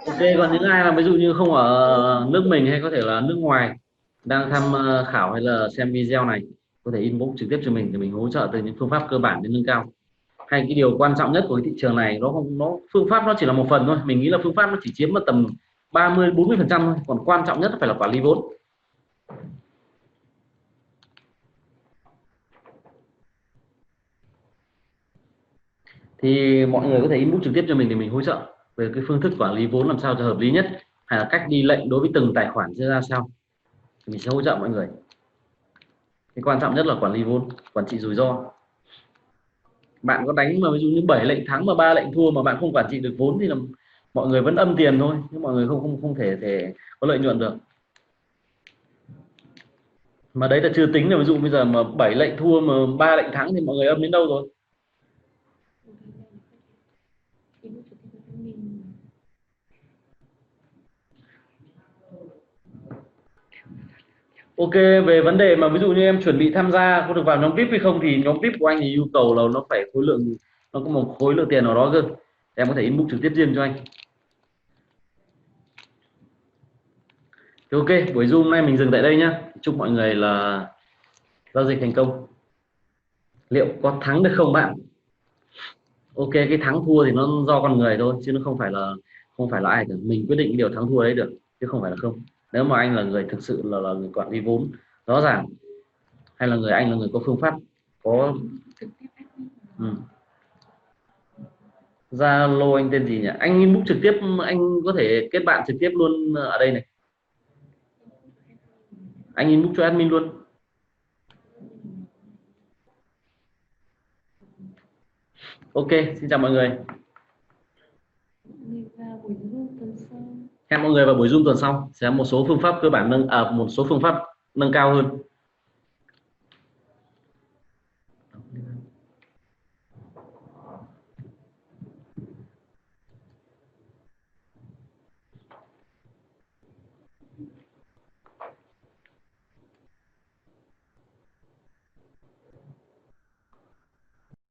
Ok, còn những ai là ví dụ như không ở nước mình hay có thể là nước ngoài đang tham khảo hay là xem video này có thể inbox trực tiếp cho mình thì mình hỗ trợ từ những phương pháp cơ bản đến nâng cao. Hay cái điều quan trọng nhất của cái thị trường này nó phương pháp nó chỉ là một phần thôi, mình nghĩ là phương pháp nó chỉ chiếm tầm 30-40% thôi, còn quan trọng nhất phải là quản lý vốn. Thì mọi người có thể inbox trực tiếp cho mình để mình hỗ trợ về cái phương thức quản lý vốn làm sao cho hợp lý nhất, hay là cách đi lệnh đối với từng tài khoản ra sao thì mình sẽ hỗ trợ mọi người. Cái quan trọng nhất là quản lý vốn, quản trị rủi ro. Bạn có đánh mà ví dụ như 7 lệnh thắng mà 3 lệnh thua mà bạn không quản trị được vốn thì là mọi người vẫn âm tiền thôi, nhưng mọi người không thể có lợi nhuận được. Mà đấy là chưa tính là ví dụ bây giờ mà 7 lệnh thua mà 3 lệnh thắng thì mọi người âm đến đâu rồi. Ok, về vấn đề mà ví dụ như em chuẩn bị tham gia có được vào nhóm VIP hay không thì nhóm VIP của anh thì yêu cầu là nó phải khối lượng, nó có một khối lượng tiền nào đó cơ. Em có thể inbox trực tiếp riêng cho anh. Ok, buổi Zoom nay mình dừng tại đây nhá. Chúc mọi người là giao dịch thành công. Liệu có thắng được không bạn? Ok, cái thắng thua thì nó do con người thôi chứ nó không phải là ai cả. Mình quyết định cái điều thắng thua đấy được chứ không phải là không. Nếu mà anh là người thực sự là người quản lý vốn rõ ràng, hay là anh là người có phương pháp có Zalo anh tên gì nhỉ? Anh inbox trực tiếp, anh có thể kết bạn trực tiếp luôn ở đây này. Anh inbox cho admin luôn. Ok, xin chào mọi người. Hẹn mọi người vào buổi Zoom tuần sau sẽ một số phương pháp cơ bản một số phương pháp nâng cao hơn.